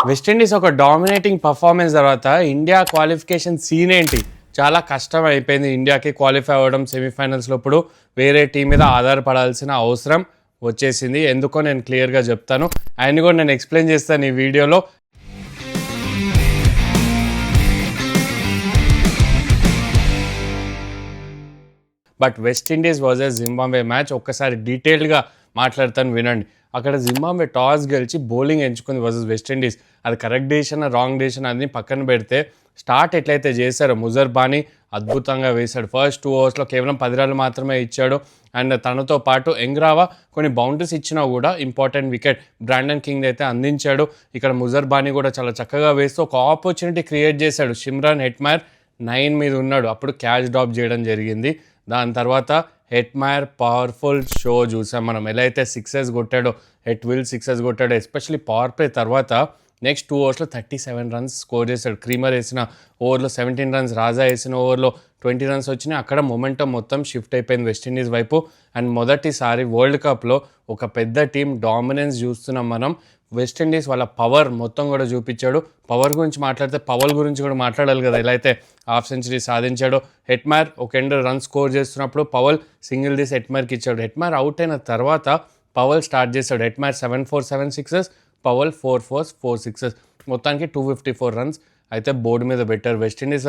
West Indies ఒక dominating performance తర్వాత India qualification scene ఏంటి? చాలా కష్టం అయిపోయింది ఇండియాకి క్వాలిఫై అవ్వడం సెమీఫైనల్స్లో. ఇప్పుడు వేరే టీం మీద ఆధారపడాల్సిన అవసరం వచ్చేసింది. ఎందుకో నేను క్లియర్గా చెప్తాను, ఆయన కూడా నేను ఎక్స్ప్లెయిన్ చేస్తాను ఈ వీడియోలో. But West Indies versus Zimbabwe match ఒక్కసారి డీటెయిల్డ్గా మాట్లాడతాను, వినండి. అక్కడ జింబాబ్వే టాస్ గెలిచి బౌలింగ్ ఎంచుకుంది వర్సెస్ వెస్టిండీస్. అది కరెక్ట్ డెసిషన్ రాంగ్ డెసిషన్ అని పక్కన పెడితే, స్టార్ట్ ఎట్లయితే చేశారో ముజర్ బానీ అద్భుతంగా వేశాడు. ఫస్ట్ 2 ఓవర్స్లో కేవలం 10 రన్లు మాత్రమే ఇచ్చాడు. అండ్ తనతో పాటు ఎంగ్రావా కొన్ని బౌండరీస్ ఇచ్చినా కూడా ఇంపార్టెంట్ వికెట్ బ్రాండన్ కింగ్ అయితే అందించాడు. ఇక్కడ ముజర్ బానీ కూడా చాలా చక్కగా వేస్తూ ఒక ఆపర్చునిటీ క్రియేట్ చేశాడు. సిమ్రాన్ హెట్మైర్ 9 మీద ఉన్నాడు, అప్పుడు క్యాచ్ డ్రాప్ చేయడం జరిగింది. దాని తర్వాత హెట్మైర్ పవర్ఫుల్ షో చూసాం మనం. ఎలా అయితే సిక్సెస్ కొట్టాడో, హెట్ విల్ సిక్సెస్ కొట్టాడో, ఎస్పెషల్లీ పవర్ ప్లే తర్వాత నెక్స్ట్ 2 ఓవర్స్లో 37 రన్స్ స్కోర్ చేశాడు. క్రీమర్ వేసిన ఓవర్లో 17 రన్స్, రాజా వేసిన ఓవర్లో 20 రన్స్ వచ్చినాయి. అక్కడ మొమెంటం మొత్తం షిఫ్ట్ అయిపోయింది వెస్టిండీస్ వైపు. అండ్ మొదటిసారి వరల్డ్ కప్లో ఒక పెద్ద టీం డామినెన్స్ చూస్తున్నాం మనం. వెస్టిండీస్ వాళ్ళ పవర్ మొత్తం కూడా చూపించాడు. పవర్ గురించి మాట్లాడితే పవల్ గురించి కూడా మాట్లాడాలి కదా. ఎలా అయితే హాఫ్ సెంచరీ సాధించాడో, హెట్మైర్ ఒక ఎండ్ రన్ స్కోర్ చేస్తున్నప్పుడు పవల్ సింగిల్ తీసి హెట్మైర్కి ఇచ్చాడు. హెట్మైర్ అవుట్ అయిన తర్వాత పవల్ స్టార్ట్ చేశాడు. హెట్మైర్ 7-4 7 సిక్సెస్, పవల్ 4-4 4 సిక్సెస్, మొత్తానికి 254 రన్స్ అయితే బోర్డు మీద పెట్టారు. వెస్టిండీస్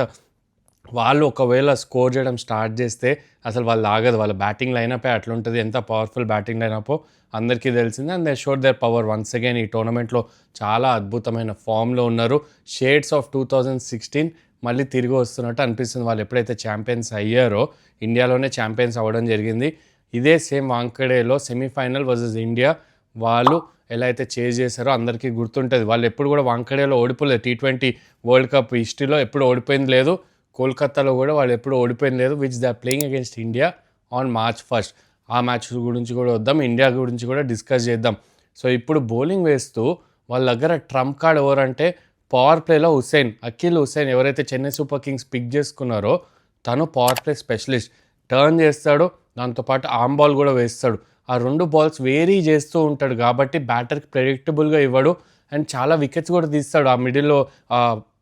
వాళ్ళు ఒకవేళ స్కోర్ చేయడం స్టార్ట్ చేస్తే అసలు వాళ్ళు ఆగదు. వాళ్ళ బ్యాటింగ్ లైనప్ అట్లుంటుంది. ఎంత పవర్ఫుల్ బ్యాటింగ్ లైనప్ అందరికీ తెలిసిందే. And they showed there power once again. ఈ టోర్నమెంట్లో చాలా అద్భుతమైన ఫామ్లో ఉన్నారు. షేడ్స్ ఆఫ్ 2016 మళ్ళీ తిరిగి వస్తున్నట్టు అనిపిస్తుంది. వాళ్ళు ఎప్పుడైతే ఛాంపియన్స్ అయ్యారో, ఇండియాలోనే ఛాంపియన్స్ అవ్వడం జరిగింది. ఇదే సేమ్ వాంకడేలో సెమీఫైనల్ వర్సెస్ ఇండియా వాళ్ళు ఎలా అయితే చేజ్ చేశారో అందరికీ గుర్తుంటుంది. వాళ్ళు ఎప్పుడు కూడా వాంకడేలో ఓడిపోలేదు. T20 వరల్డ్ కప్ హిస్టరీలో ఎప్పుడు ఓడిపోయింది లేదు. కోల్కతాలో కూడా వాళ్ళు ఎప్పుడు ఓడిపోయింది లేదు. Which they are playing against India on March 1st. ఆ మ్యాచ్ గురించి కూడా వద్దాం, ఇండియా గురించి కూడా డిస్కస్ చేద్దాం. సో ఇప్పుడు బౌలింగ్ వేస్తూ వాళ్ళ దగ్గర ట్రంప్ కార్డ్ ఎవరంటే పవర్ ప్లేలో అఖిల్ హుసేన్ ఎవరైతే చెన్నై సూపర్ కింగ్స్ పిక్ చేసుకున్నారో తను పవర్ ప్లే స్పెషలిస్ట్. టర్న్ చేస్తాడు, దాంతోపాటు ఆర్మ్ బాల్ కూడా వేస్తాడు. ఆ 2 బాల్స్ వేరీ చేస్తూ ఉంటాడు కాబట్టి బ్యాటర్కి ప్రెడిక్టబుల్గా ఇవ్వడు. అండ్ చాలా వికెట్స్ కూడా తీస్తాడు. ఆ మిడిల్లో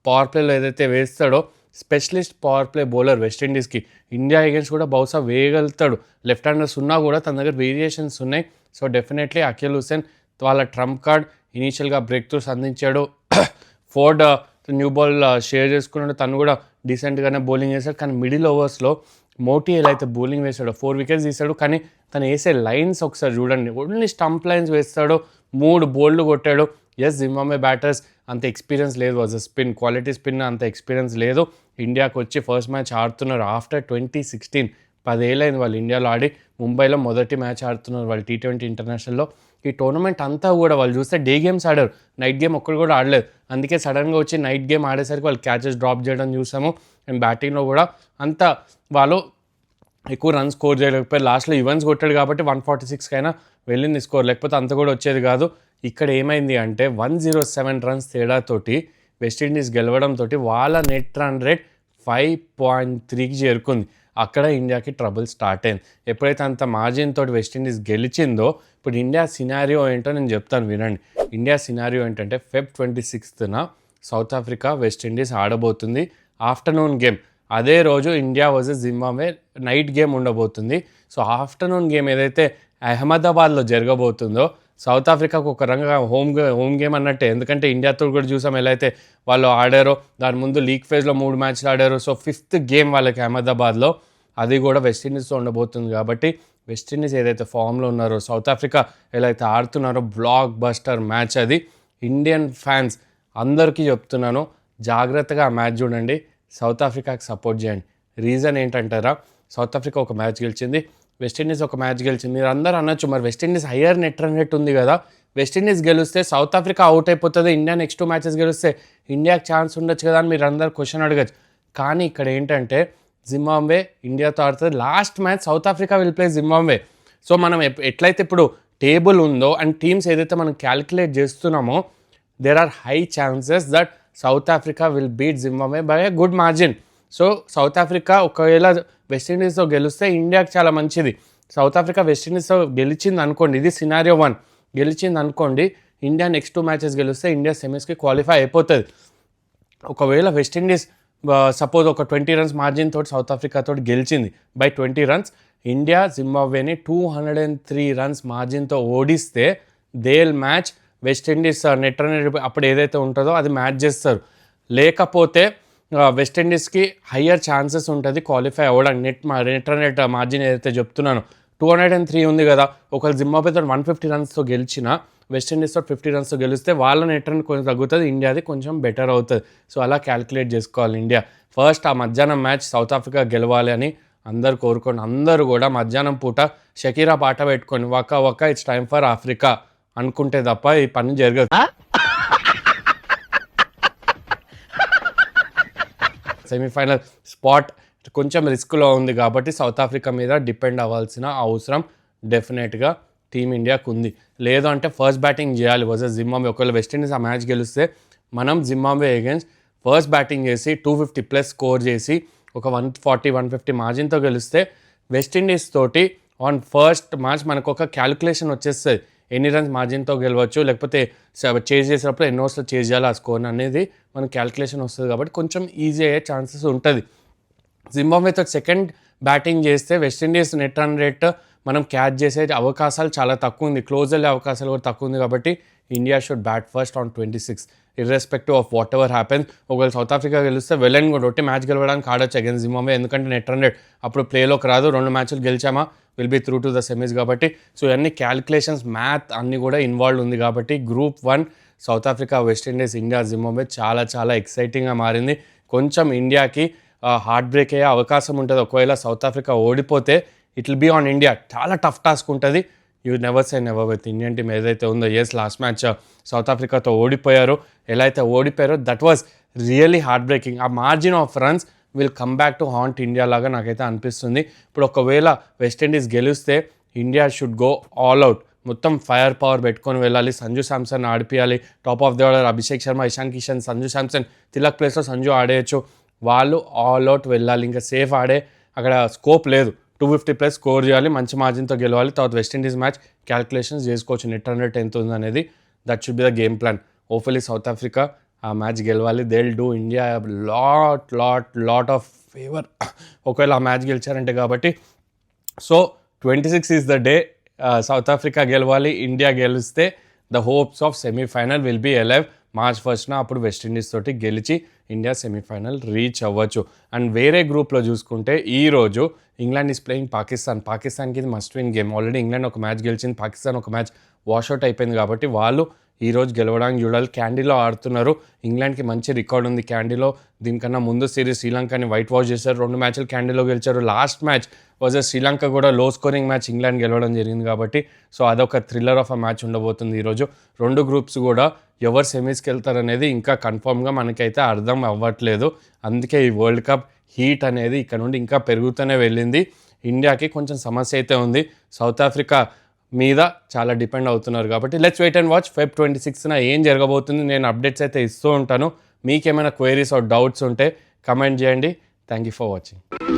పవర్ ప్లేలో ఏదైతే వేస్తాడో, స్పెషలిస్ట్ పవర్ ప్లే బౌలర్ వెస్టిండీస్కి. ఇండియా అగేన్స్ట్ కూడా బహుశా వేయగలుగుతాడు. లెఫ్ట్ హ్యాండర్స్ ఉన్నా కూడా తన దగ్గర వేరియేషన్స్ ఉన్నాయి. సో డెఫినెట్లీ అఖిల్ హుసేన్ వాళ్ళ ట్రంప్ కార్డ్. ఇనీషియల్గా బ్రేక్ త్రూస్ అందించాడు. ఫోర్డ్ న్యూ బాల్ షేర్ చేసుకున్నాడు, తను కూడా డీసెంట్గానే బౌలింగ్ చేశాడు. కానీ మిడిల్ ఓవర్స్లో మోటీ ఎలా అయితే బౌలింగ్ వేశాడో 4 వికెట్స్ తీశాడు. కానీ తను వేసే లైన్స్ ఒకసారి చూడండి, ఓన్లీ స్టంప్ లైన్స్ వేస్తాడు. 3 బోల్డ్లు కొట్టాడు. ఎస్, జింబాబ్వే బ్యాటర్స్ అంత ఎక్స్పీరియన్స్ లేదు. స్పిన్ క్వాలిటీ స్పిన్ అంత ఎక్స్పీరియన్స్ లేదు. ఇండియాకి వచ్చి ఫస్ట్ మ్యాచ్ ఆడుతున్నారు ఆఫ్టర్ 2016. 10 ఏళ్ళైంది వాళ్ళు ఇండియాలో ఆడి. ముంబైలో మొదటి మ్యాచ్ ఆడుతున్నారు వాళ్ళు T20 ఇంటర్నేషనల్లో. ఈ టోర్నమెంట్ అంతా కూడా వాళ్ళు చూస్తే డే గేమ్స్ ఆడారు, నైట్ గేమ్ ఒక్కడు కూడా ఆడలేదు. అందుకే సడన్గా వచ్చి నైట్ గేమ్ ఆడేసరికి వాళ్ళు క్యాచెస్ డ్రాప్ చేయడం చూసాము. అండ్ బ్యాటింగ్లో కూడా అంత వాళ్ళు ఎక్కువ రన్స్ స్కోర్ చేయలేకపోయారు. లాస్ట్లో ఈవెన్స్ కొట్టాడు కాబట్టి 146 కైనా వెళ్ళింది స్కోర్, లేకపోతే అంత కూడా వచ్చేది కాదు. ఇక్కడ ఏమైంది అంటే 107 రన్స్ తేడాతోటి వెస్టిండీస్ గెలవడంతో వాళ్ళ నెట్ రన్ రేట్ 5.3కి చేరుకుంది. అక్కడ ఇండియాకి ట్రబుల్ స్టార్ట్ అయింది. ఎప్పుడైతే అంత మార్జిన్ తోటి వెస్టిండీస్ గెలిచిందో, ఇప్పుడు ఇండియా సినారియో ఏంటో నేను చెప్తాను, వినండి. ఇండియా సినారియో ఏంటంటే Feb 26న సౌత్ ఆఫ్రికా వెస్టిండీస్ ఆడబోతుంది. Afternoon game. అదే రోజు India versus Zimbabwe night game ఉండబోతుంది. సో ఆఫ్టర్నూన్ గేమ్ ఏదైతే అహ్మదాబాద్లో జరగబోతుందో, సౌత్ ఆఫ్రికాకు ఒక రంగా హోమ్ గేమ్ అన్నట్టే. ఎందుకంటే ఇండియాతో కూడా చూసాం ఎలా అయితే వాళ్ళు ఆడారో. దాని ముందు లీగ్ ఫేజ్లో 3 మ్యాచ్లు ఆడారు. సో 5th గేమ్ వాళ్ళకి అహ్మదాబాద్లో, అది కూడా వెస్టిండీస్తో ఉండబోతుంది. కాబట్టి వెస్టిండీస్ ఏదైతే ఫామ్లో ఉన్నారో, సౌత్ ఆఫ్రికా ఎలా అయితే ఆడుతున్నారో, బ్లాక్ బస్టర్ మ్యాచ్ అది. ఇండియన్ ఫ్యాన్స్ అందరికీ చెప్తున్నాను, జాగ్రత్తగా ఆ మ్యాచ్ చూడండి, సౌత్ ఆఫ్రికాకి సపోర్ట్ చేయండి. రీజన్ ఏంటంటారా, సౌత్ ఆఫ్రికా ఒక మ్యాచ్ గెలిచింది, వెస్టిండీస్ ఒక మ్యాచ్ గెలిచింది. మీరు అందరూ అనొచ్చు, మరి West Indies higher net run rate ఉంది కదా, వెస్టిండీస్ గెలిస్తే సౌత్ ఆఫ్రికా అవుట్ అయిపోతుంది, ఇండియా నెక్స్ట్ 2 మ్యాచెస్ గెలిస్తే ఇండియాకి ఛాన్స్ ఉండొచ్చు కదా అని మీరు అందరు క్వశ్చన్ అడగచ్చు. కానీ ఇక్కడ ఏంటంటే జింబాబ్వే ఇండియాతో ఆడుతుంది. Last match south Africa will play Zimbabwe. So మనం ఎట్లయితే ఇప్పుడు టేబుల్ ఉందో అండ్ టీమ్స్ ఏదైతే మనం క్యాలిక్యులేట్ చేస్తున్నామో, there are high chances that South Africa will beat Zimbabwe by a good margin. So South Africa ఒకవేళ వెస్టిండీస్తో గెలిస్తే ఇండియాకి చాలా మంచిది. సౌత్ ఆఫ్రికా వెస్టిండీస్తో గెలిచింది అనుకోండి, ఇది సినారియో 1, గెలిచింది అనుకోండి, ఇండియా నెక్స్ట్ 2 మ్యాచెస్ గెలిస్తే ఇండియా సెమీస్కి క్వాలిఫై అయిపోతుంది. ఒకవేళ వెస్టిండీస్ సపోజ్ ఒక 20 రన్స్ మార్జిన్ తోటి సౌత్ ఆఫ్రికా తోటి గెలిచింది బై 20 రన్స్, ఇండియా జింబాబ్వేని 203 రన్స్ మార్జిన్తో ఓడిస్తే దేల్ మ్యాచ్ వెస్టిండీస్ నెట్ రన్ అప్పుడు ఏదైతే ఉంటుందో అది మ్యాచ్ చేస్తారు. లేకపోతే వెస్టిండీస్కి హయ్యర్ ఛాన్సెస్ ఉంటుంది క్వాలిఫై అవ్వడానికి. నెట్ రన్ మార్జిన్ ఏదైతే చెప్తున్నానో 203 ఉంది కదా, ఒకవేళ జింబాబ్వేతో 150 రన్స్తో గెలిచిన వెస్టిండీస్తో 50 రన్స్తో గెలిస్తే వాళ్ళ నెట్ రన్ కొంచెం తగ్గుతుంది, ఇండియాది కొంచెం బెటర్ అవుతుంది. సో అలా క్యాలిక్యులేట్ చేసుకోవాలి ఇండియా. ఫస్ట్ ఆ మధ్యాహ్నం మ్యాచ్ సౌత్ ఆఫ్రికా గెలవాలి అని అందరు కోరుకోండి. అందరూ కూడా మధ్యాహ్నం పూట షకీరా పాట పెట్టుకొని వక్క వక్క ఇట్స్ టైమ్ ఫర్ ఆఫ్రికా అనుకుంటే తప్ప ఈ పని జరగదు. సెమీఫైనల్ స్పాట్ కొంచెం రిస్క్లో ఉంది కాబట్టి సౌత్ ఆఫ్రికా మీద డిపెండ్ అవ్వాల్సిన అవసరం డెఫినెట్గా టీమిండియాకు ఉంది. లేదు అంటే ఫస్ట్ బ్యాటింగ్ చేయాలి వర్సెస్ జింబాబ్వే. ఒకవేళ వెస్టిండీస్ ఆ మ్యాచ్ గెలిస్తే మనం జింబాబ్వే అగైన్స్ ఫస్ట్ బ్యాటింగ్ చేసి 250+ స్కోర్ చేసి ఒక 140-150 మార్జిన్తో గెలిస్తే వెస్టిండీస్ తోటి ఆన్ ఫస్ట్ మ్యాచ్ మనకు ఒక క్యాలిక్యులేషన్ వచ్చేస్తుంది. ఎన్ని రన్స్ మార్జిన్తో గెలవచ్చు, లేకపోతే చేజ్ చేసేటప్పుడు ఎన్ని ఓవర్స్లో చేజ్ చేయాలి ఆ స్కోర్ అనేది మనకు క్యాలిక్యులేషన్ వస్తుంది. కాబట్టి కొంచెం ఈజీ అయ్యే ఛాన్సెస్ ఉంటుంది. జింబాబ్వేతో సెకండ్ బ్యాటింగ్ చేస్తే వెస్టిండీస్ నెట్ రన్ రేట్ మనం క్యాచ్ చేసే అవకాశాలు చాలా తక్కువ ఉంది, క్లోజ్ అయ్యే అవకాశాలు కూడా తక్కువ ఉంది. కాబట్టి India should bat first on 26 irrespective of whatever happens. ఒకవేళ సౌత్ ఆఫ్రికా గెలిస్తే వెల్ అండ్ గుడ్, ఒట్టి మ్యాచ్ గెలవడానికి ఆడొచ్చు అగైన్స్ జింబాబ్వే. ఎందుకంటే నెట్ రన్ రేట్ అప్పుడు ప్లేలోకి రాదు, 2 మ్యాచ్లు గెలిచామా will be through to the semis. కాబట్టి సో ఇవన్నీ క్యాలిక్యులేషన్స్ మ్యాథ్ అన్నీ కూడా ఇన్వాల్వ్ ఉంది. కాబట్టి group 1 South Africa, West Indies, India, Zimbabwe చాలా చాలా ఎక్సైటింగ్గా మారింది. కొంచెం ఇండియాకి హార్ట్ బ్రేక్ అయ్యే అవకాశం ఉంటుంది. ఒకవేళ సౌత్ ఆఫ్రికా ఓడిపోతే it will be on India, చాలా టఫ్ టాస్క్ ఉంటుంది. You never say never with Indian team ఏదైతే ఉందో. ఎస్, లాస్ట్ మ్యాచ్ సౌత్ ఆఫ్రికాతో ఓడిపోయారో, ఎలా అయితే ఓడిపోయారో that was really heartbreaking. ఆ margin of runs will come back to haunt India లాగా నాకైతే అనిపిస్తుంది. ఇప్పుడు ఒకవేళ వెస్టిండీస్ గెలిస్తే India should go all out, మొత్తం ఫైర్ పవర్ పెట్టుకొని వెళ్ళాలి. సంజు శాంసన్ ఆడిపియాలి, top of the order Abhishek Sharma, Ishan Kishan, Sanju Samson, Tilak ప్లేస్లో సంజు ఆడేయచ్చు. వాళ్ళు ఆల్ అవుట్ వెళ్ళాలి, ఇంకా సేఫ్ ఆడే అక్కడ స్కోప్ లేదు. 250+ స్కోర్ చేయాలి, మంచి మార్జిన్తో గెలవాలి. తర్వాత వెస్టిండీస్ మ్యాచ్ క్యాలిక్యులేషన్స్ చేసుకోవచ్చు, నెట్ రన్ రేట్ ఎంత ఉంది అనేది. That should be the game plan. Hopefully South Africa ఆ మ్యాచ్ గెలవాలి. They will do India lot of favour ఒకవేళ ఆ మ్యాచ్ గెలిచారంటే. కాబట్టి so 26 is the day. South Africa గెలవాలి, ఇండియా గెలిస్తే the hopes of semifinal will be alive. March 1న అప్పుడు వెస్టిండీస్ తోటి గెలిచి ఇండియా సెమీఫైనల్ రీచ్ అవ్వచ్చు. అండ్ వేరే గ్రూప్లో చూసుకుంటే ఈరోజు ఇంగ్లాండ్ ఈజ్ ప్లేయింగ్ పాకిస్తాన్కి ఇది must win game. Already England ఒక మ్యాచ్ గెలిచింది, పాకిస్తాన్ ఒక మ్యాచ్ వాషౌట్ అయిపోయింది. కాబట్టి వాళ్ళు ఈరోజు గెలవడానికి చూడాలి. క్యాండీలో ఆడుతున్నారు, ఇంగ్లాండ్కి మంచి రికార్డ్ ఉంది క్యాండీలో. దీనికన్నా ముందు సిరీస్ శ్రీలంకని వైట్ వాష్ చేశారు, 2 మ్యాచ్లు క్యాండీలో గెలిచారు. లాస్ట్ మ్యాచ్ వర్సెస్ శ్రీలంక కూడా లో స్కోరింగ్ మ్యాచ్ ఇంగ్లాండ్ గెలవడం జరిగింది. కాబట్టి సో అదొక థ్రిల్లర్ ఆఫ్ అ మ్యాచ్ ఉండబోతుంది ఈరోజు. 2 గ్రూప్స్ కూడా ఎవరు సెమీస్కి వెళ్తారనేది ఇంకా కన్ఫామ్గా మనకైతే అర్థం అవ్వట్లేదు. అందుకే ఈ వరల్డ్ కప్ హీట్ అనేది ఇక్కడ నుండి ఇంకా పెరుగుతూనే వెళ్ళింది. ఇండియాకి కొంచెం సమస్య అయితే ఉంది, సౌత్ ఆఫ్రికా మీద చాలా డిపెండ్ అవుతున్నారు. కాబట్టి let's wait and watch. Feb 26న ఏం జరగబోతుంది, నేను అప్డేట్స్ అయితే ఇస్తూ ఉంటాను. మీకేమైనా క్వైరీస్ ఆర్ డౌట్స్ ఉంటే కమెంట్ చేయండి. Thank you for watching.